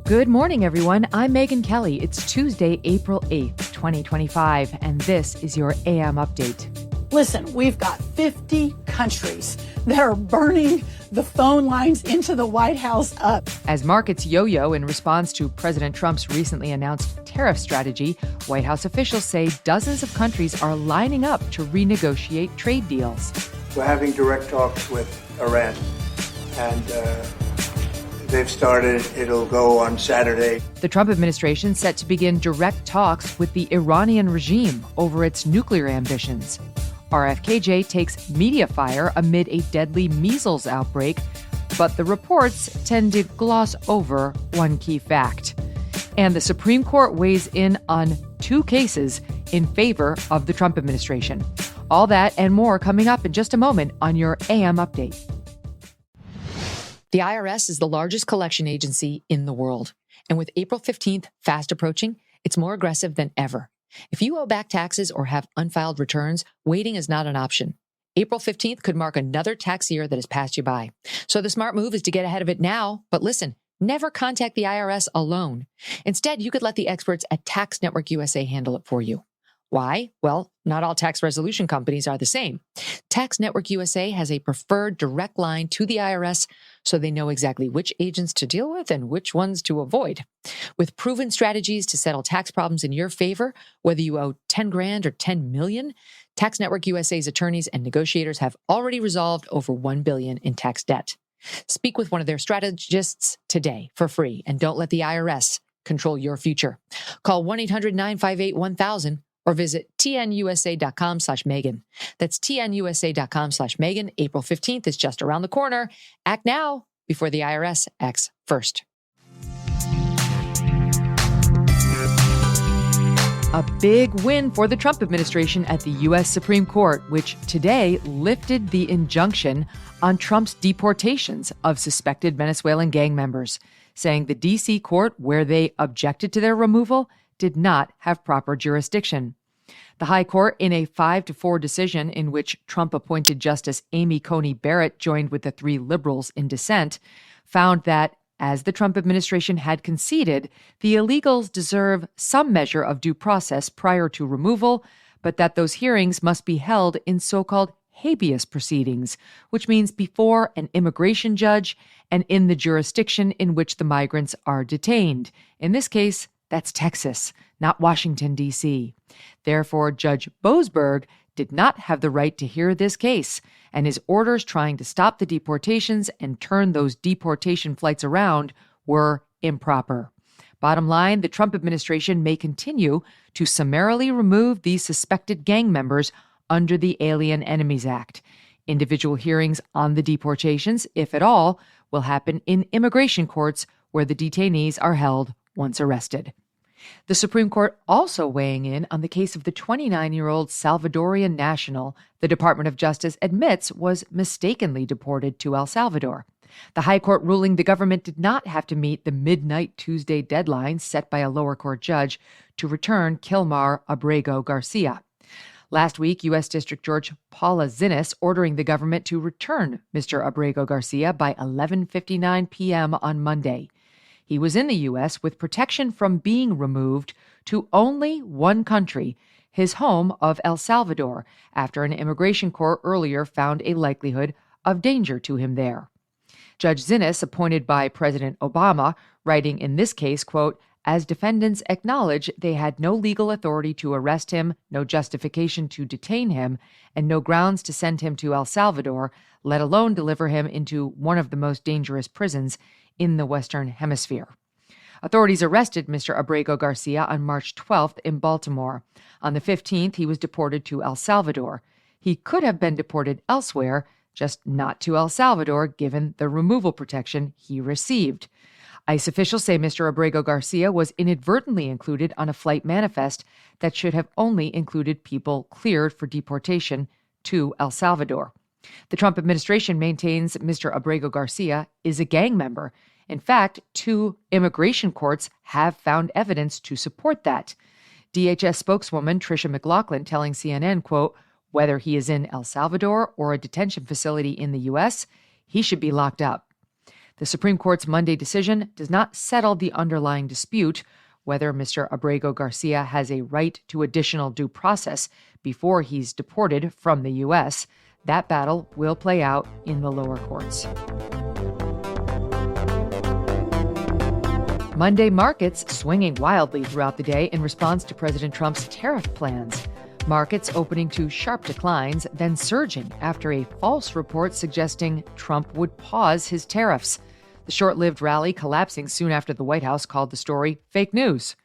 Good morning, everyone. I'm Megyn Kelly. It's Tuesday, April 8th, 2025, and this is your AM update. Listen, we've got 50 countries that are burning the phone lines into the White House up. As markets yo-yo in response to President Trump's recently announced tariff strategy, White House officials say dozens of countries are lining up to renegotiate trade deals. We're having direct talks with Iran, and they've started. It'll go on Saturday. The Trump administration set to begin direct talks with the Iranian regime over its nuclear ambitions. RFK takes media fire amid a deadly measles outbreak, but the reports tend to gloss over one key fact. And the Supreme Court weighs in on two cases in favor of the Trump administration. All that and more coming up in just a moment on your AM update. The IRS is the largest collection agency in the world. And with April 15th fast approaching, it's more aggressive than ever. If you owe back taxes or have unfiled returns, waiting is not an option. April 15th could mark another tax year that has passed you by. So the smart move is to get ahead of it now. But listen, never contact the IRS alone. Instead, you could let the experts at Tax Network USA handle it for you. Why? Well, not all tax resolution companies are the same. Tax Network USA has a preferred direct line to the IRS, so they know exactly which agents to deal with and which ones to avoid. With proven strategies to settle tax problems in your favor, whether you owe 10 grand or 10 million, Tax Network USA's attorneys and negotiators have already resolved over $1 billion in tax debt. Speak with one of their strategists today for free, and don't let the IRS control your future. Call 1-800-958-1000 or visit tnusa.com/Megyn. That's tnusa.com/Megyn. April 15th is just around the corner. Act now before the IRS acts first. A big win for the Trump administration at the U.S. Supreme Court, which today lifted the injunction on Trump's deportations of suspected Venezuelan gang members, saying the D.C. court, where they objected to their removal, did not have proper jurisdiction. The High Court, in a 5-4 decision in which Trump-appointed Justice Amy Coney Barrett joined with the three liberals in dissent, found that, as the Trump administration had conceded, the illegals deserve some measure of due process prior to removal, but that those hearings must be held in so-called habeas proceedings, which means before an immigration judge and in the jurisdiction in which the migrants are detained. In this case, that's Texas, not Washington, D.C. Therefore, Judge Boasberg did not have the right to hear this case, and his orders trying to stop the deportations and turn those deportation flights around were improper. Bottom line, the Trump administration may continue to summarily remove these suspected gang members under the Alien Enemies Act. Individual hearings on the deportations, if at all, will happen in immigration courts where the detainees are held once arrested. The Supreme Court also weighing in on the case of the 29-year-old Salvadorian national the Department of Justice admits was mistakenly deported to El Salvador. The High Court ruling the government did not have to meet the midnight Tuesday deadline set by a lower court judge to return Kilmar Abrego Garcia. Last week, U.S. District Judge Paula Zinnes ordering the government to return Mr. Abrego Garcia by 11:59 p.m. on Monday. He was in the U.S. with protection from being removed to only one country, his home of El Salvador, after an immigration court earlier found a likelihood of danger to him there. Judge Zinnes, appointed by President Obama, writing in this case, quote, "As defendants acknowledge they had no legal authority to arrest him, no justification to detain him, and no grounds to send him to El Salvador, let alone deliver him into one of the most dangerous prisons in the Western Hemisphere." Authorities arrested Mr. Abrego Garcia on March 12th in Baltimore. On the 15th, he was deported to El Salvador. He could have been deported elsewhere, just not to El Salvador, given the removal protection he received. ICE officials say Mr. Abrego Garcia was inadvertently included on a flight manifest that should have only included people cleared for deportation to El Salvador. The Trump administration maintains Mr. Abrego Garcia is a gang member. In fact, 2 immigration courts have found evidence to support that. DHS spokeswoman Tricia McLaughlin telling CNN, quote, "Whether he is in El Salvador or a detention facility in the U.S., he should be locked up." The Supreme Court's Monday decision does not settle the underlying dispute, whether Mr. Abrego Garcia has a right to additional due process before he's deported from the U.S. That battle will play out in the lower courts. Monday markets swinging wildly throughout the day in response to President Trump's tariff plans. Markets opening to sharp declines, then surging after a false report suggesting Trump would pause his tariffs. The short-lived rally collapsing soon after the White House called the story fake news.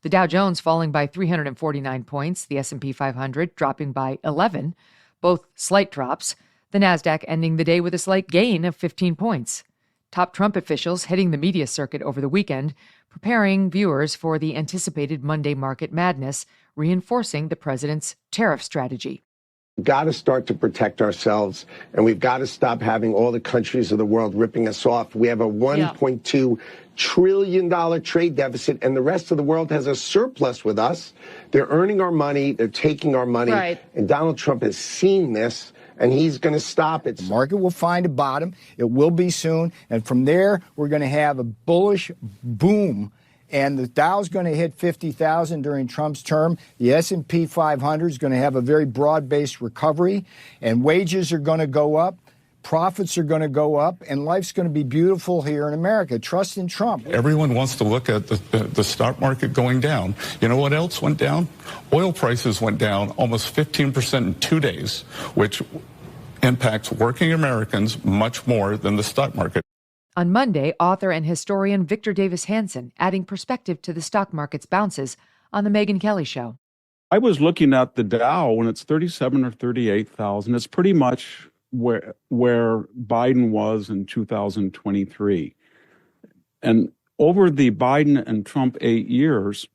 The Dow Jones falling by 349 points, the S&P 500 dropping by 11, both slight drops, the Nasdaq ending the day with a slight gain of 15 points. Top Trump officials hitting the media circuit over the weekend, preparing viewers for the anticipated Monday market madness, reinforcing the president's tariff strategy. We've got to start to protect ourselves, and we've got to stop having all the countries of the world ripping us off. We have a $1.2 trillion trade deficit, and the rest of the world has a surplus with us. They're earning our money. They're taking our money. Right. And Donald Trump has seen this, and he's going to stop it. The market will find a bottom. It will be soon. And from there, we're going to have a bullish boom. And the Dow's going to hit 50,000 during Trump's term. The S&P 500 is going to have a very broad-based recovery. And wages are going to go up. Profits are going to go up. And life's going to be beautiful here in America. Trust in Trump. Everyone wants to look at the stock market going down. You know what else went down? Oil prices went down almost 15% in 2 days, which impacts working Americans much more than the stock market. On Monday, author and historian Victor Davis Hanson adding perspective to the stock market's bounces on the Megyn Kelly Show. I was looking at the Dow when it's 37 or 38,000. It's pretty much where Biden was in 2023. And over the Biden and Trump 8 years,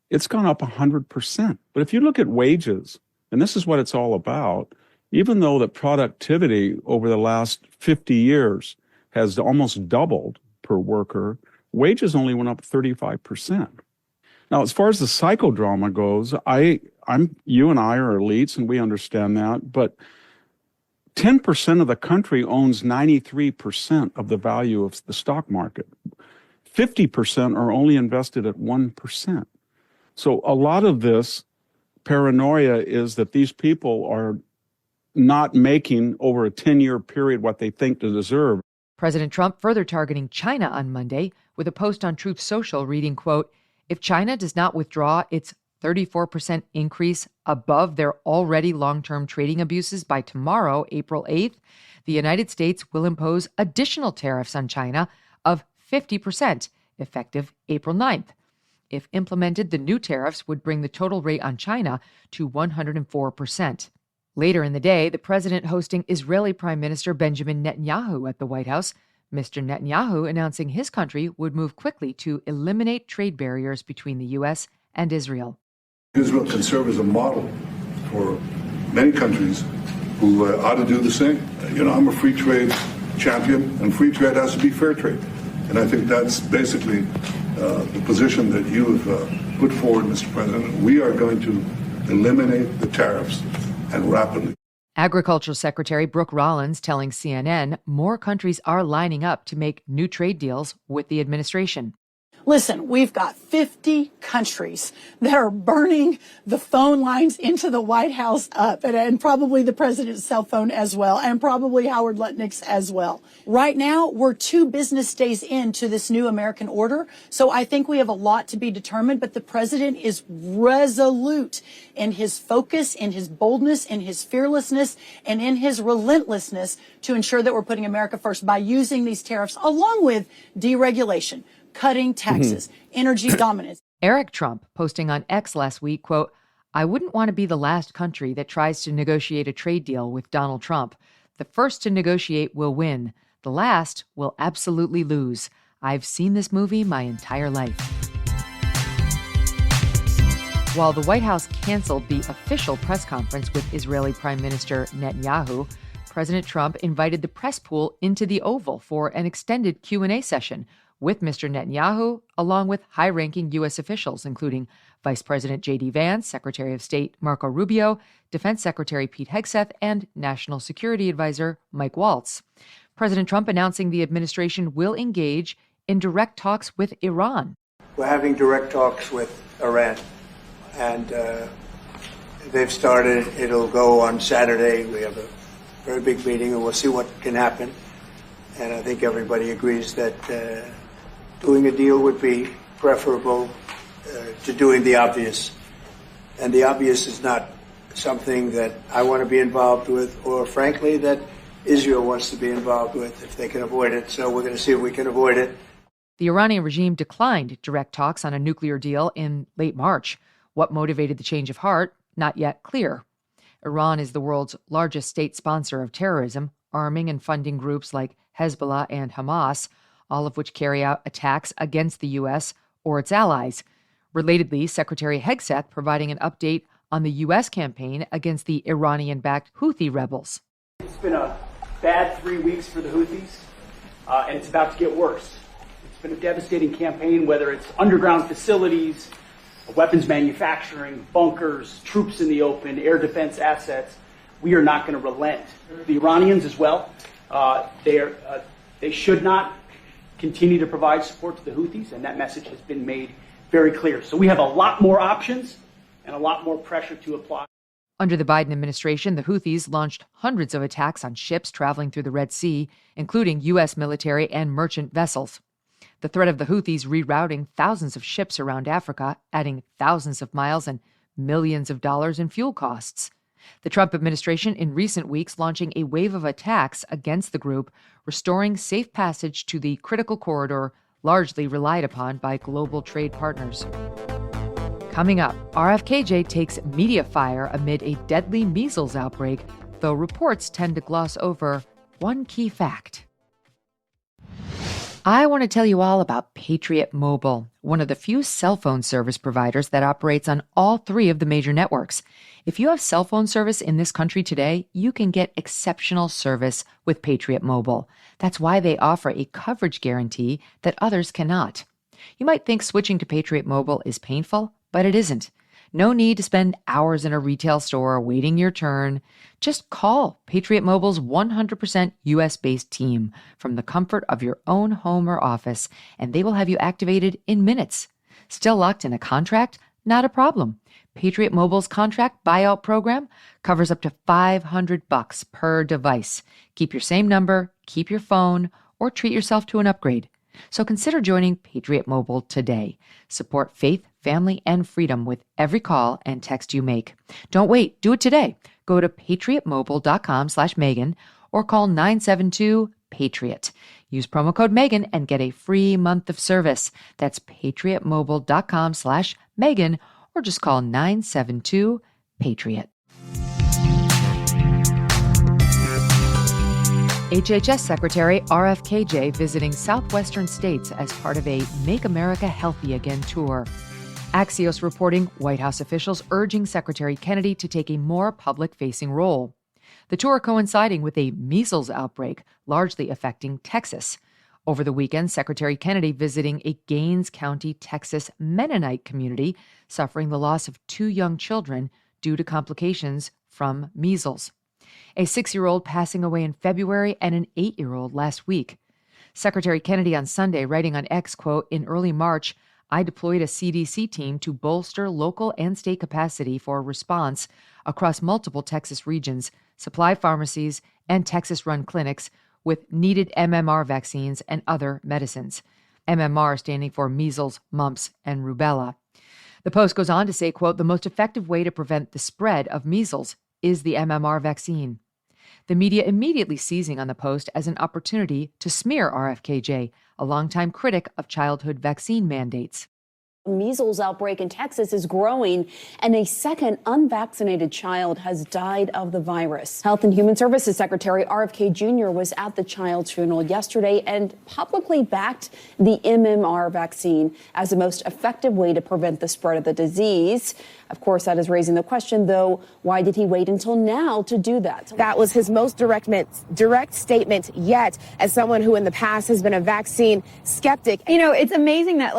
it's gone up 100%. But if you look at wages, and this is what it's all about, even though the productivity over the last 50 years has almost doubled per worker, wages only went up 35%. Now, as far as the psychodrama goes, you and I are elites, and we understand that, but 10% of the country owns 93% of the value of the stock market. 50% are only invested at 1%. So a lot of this paranoia is that these people are not making over a 10-year period what they think to deserve. President Trump further targeting China on Monday with a post on Truth Social reading, quote, "If China does not withdraw its 34% increase above their already long-term trading abuses by tomorrow, April 8th, the United States will impose additional tariffs on China of 50%, effective April 9th. If implemented, the new tariffs would bring the total rate on China to 104%. Later in the day, the president hosting Israeli Prime Minister Benjamin Netanyahu at the White House, Mr. Netanyahu announcing his country would move quickly to eliminate trade barriers between the U.S. and Israel. Israel can serve as a model for many countries who ought to do the same. I'm a free trade champion, and free trade has to be fair trade. And I think that's basically the position that you have put forward, Mr. President. We are going to eliminate the tariffs, and rapidly. Agriculture Secretary Brooke Rollins telling CNN more countries are lining up to make new trade deals with the administration. Listen, we've got 50 countries that are burning the phone lines into the White House up, and probably the president's cell phone as well, and probably Howard Lutnick's as well. Right now, we're 2 business days into this new American order, so I think we have a lot to be determined, but the president is resolute in his focus, in his boldness, in his fearlessness, and in his relentlessness to ensure that we're putting America first by using these tariffs along with deregulation, cutting taxes, energy dominance. Eric Trump posting on X last week, quote, "I wouldn't want to be the last country that tries to negotiate a trade deal with Donald Trump. The first to negotiate will win. The last will absolutely lose. I've seen this movie my entire life." While the White House canceled the official press conference with Israeli Prime Minister Netanyahu, President Trump invited the press pool into the Oval for an extended Q&A session with Mr. Netanyahu, along with high-ranking U.S. officials, including Vice President J.D. Vance, Secretary of State Marco Rubio, Defense Secretary Pete Hegseth, and National Security Advisor Mike Waltz. President Trump announcing the administration will engage in direct talks with Iran. We're having direct talks with Iran, and they've started. It'll go on Saturday. We have a very big meeting, and we'll see what can happen. And I think everybody agrees that doing a deal would be preferable to doing the obvious. And the obvious is not something that I want to be involved with, or frankly, that Israel wants to be involved with if they can avoid it. So we're going to see if we can avoid it. The Iranian regime declined direct talks on a nuclear deal in late March. What motivated the change of heart? Not yet clear. Iran is the world's largest state sponsor of terrorism, arming and funding groups like Hezbollah and Hamas, all of which carry out attacks against the U.S. or its allies. Relatedly, Secretary Hegseth providing an update on the U.S. campaign against the Iranian-backed Houthi rebels. It's been a bad 3 weeks for the Houthis, and it's about to get worse. It's been a devastating campaign, whether it's underground facilities, weapons manufacturing, bunkers, troops in the open, air defense assets. We are not going to relent. The Iranians as well, they should not continue to provide support to the Houthis, and that message has been made very clear. So we have a lot more options and a lot more pressure to apply. Under the Biden administration, the Houthis launched hundreds of attacks on ships traveling through the Red Sea, including U.S. military and merchant vessels. The threat of the Houthis rerouting thousands of ships around Africa, adding thousands of miles and millions of dollars in fuel costs. The Trump administration in recent weeks launching a wave of attacks against the group, restoring safe passage to the critical corridor largely relied upon by global trade partners. Coming up, RFKJ takes media fire amid a deadly measles outbreak, though reports tend to gloss over one key fact. I want to tell you all about Patriot Mobile, one of the few cell phone service providers that operates on all three of the major networks. If you have cell phone service in this country today, you can get exceptional service with Patriot Mobile. That's why they offer a coverage guarantee that others cannot. You might think switching to Patriot Mobile is painful, but it isn't. No need to spend hours in a retail store waiting your turn. Just call Patriot Mobile's 100% U.S.-based team from the comfort of your own home or office, and they will have you activated in minutes. Still locked in a contract? Not a problem. Patriot Mobile's contract buyout program covers up to $500 per device. Keep your same number, keep your phone, or treat yourself to an upgrade. So consider joining Patriot Mobile today. Support faith, family, and freedom with every call and text you make. Don't wait. Do it today. Go to patriotmobile.com/Megyn or call 972-PATRIOT. Use promo code Megyn and get a free month of service. That's patriotmobile.com/Megyn or just call 972-PATRIOT. HHS Secretary RFK visiting southwestern states as part of a Make America Healthy Again tour. Axios reporting White House officials urging Secretary Kennedy to take a more public-facing role. The tour coinciding with a measles outbreak largely affecting Texas. Over the weekend, Secretary Kennedy visiting a Gaines County, Texas Mennonite community suffering the loss of 2 young children due to complications from measles. A 6-year-old passing away in February and an 8-year-old last week. Secretary Kennedy on Sunday writing on X, quote, "In early March, I deployed a CDC team to bolster local and state capacity for response across multiple Texas regions, supply pharmacies, and Texas-run clinics with needed MMR vaccines and other medicines." MMR standing for measles, mumps, and rubella. The Post goes on to say, quote, "The most effective way to prevent the spread of measles is the MMR vaccine." The media immediately seizing on the Post as an opportunity to smear RFKJ, a longtime critic of childhood vaccine mandates. Measles outbreak in Texas is growing, and a second unvaccinated child has died of the virus. Health and Human Services Secretary RFK Jr. was at the child's funeral yesterday and publicly backed the MMR vaccine as the most effective way to prevent the spread of the disease. Of course, that is raising the question, though, why did he wait until now to do that? That was his most direct statement yet, as someone who in the past has been a vaccine skeptic. You know, it's amazing that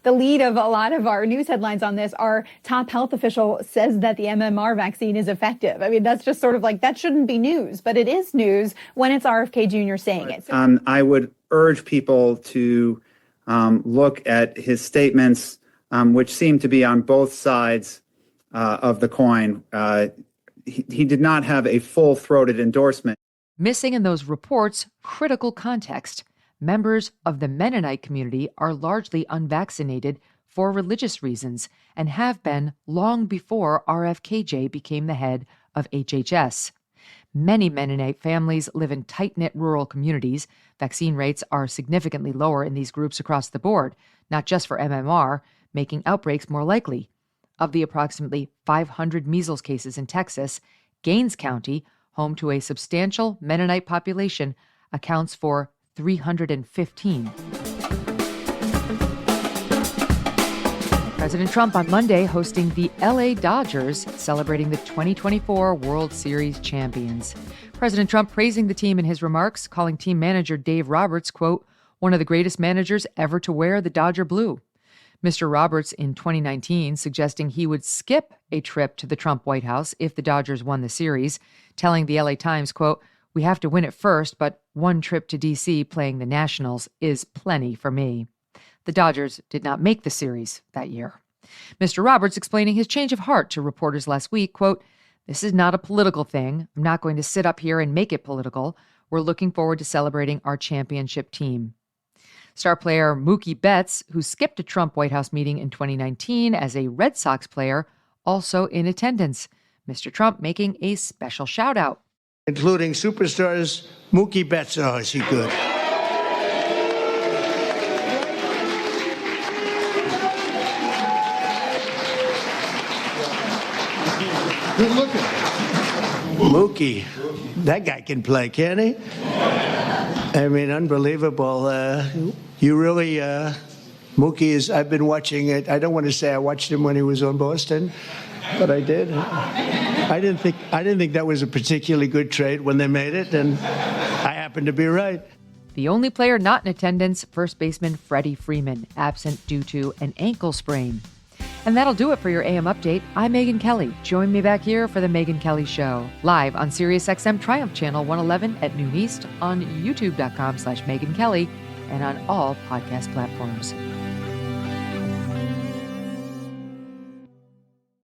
the lead lead of a lot of our news headlines on this, our top health official says that the MMR vaccine is effective. I mean, that's just sort of like, that shouldn't be news, but it is news when it's RFK Jr. saying it. I would urge people to look at his statements, which seem to be on both sides of the coin. He did not have a full-throated endorsement. Missing in those reports, critical context. Members of the Mennonite community are largely unvaccinated for religious reasons and have been long before RFKJ became the head of HHS. Many Mennonite families live in tight-knit rural communities. Vaccine rates are significantly lower in these groups across the board, not just for MMR, making outbreaks more likely. Of the approximately 500 measles cases in Texas, Gaines County, home to a substantial Mennonite population, accounts for 315. President Trump on Monday hosting the LA Dodgers, celebrating the 2024 World Series champions. President Trump praising the team in his remarks, calling team manager Dave Roberts, quote, one of the greatest managers ever to wear the Dodger blue. Mr. Roberts in 2019 suggesting he would skip a trip to the Trump White House if the Dodgers won the series, telling the LA Times, quote, we have to win it first, but one trip to D.C. playing the Nationals is plenty for me. The Dodgers did not make the series that year. Mr. Roberts explaining his change of heart to reporters last week, quote, this is not a political thing. I'm not going to sit up here and make it political. We're looking forward to celebrating our championship team. Star player Mookie Betts, who skipped a Trump White House meeting in 2019 as a Red Sox player, also in attendance. Mr. Trump making a special shout out. Including superstars Mookie Betts. Oh, is he good? Good looking. Mookie, that guy can play, can't he? I mean, unbelievable. You really, Mookie is, I've been watching it. I don't want to say I watched him when he was on Boston, but I did. I didn't think that was a particularly good trade when they made it, and I happened to be right. The only player not in attendance, first baseman Freddie Freeman, absent due to an ankle sprain. And that'll do it for your AM update. I'm Megyn Kelly. Join me back here for the Megyn Kelly Show, live on SiriusXM Triumph Channel 111 at noon East, on youtube.com/Megyn Kelly, and on all podcast platforms.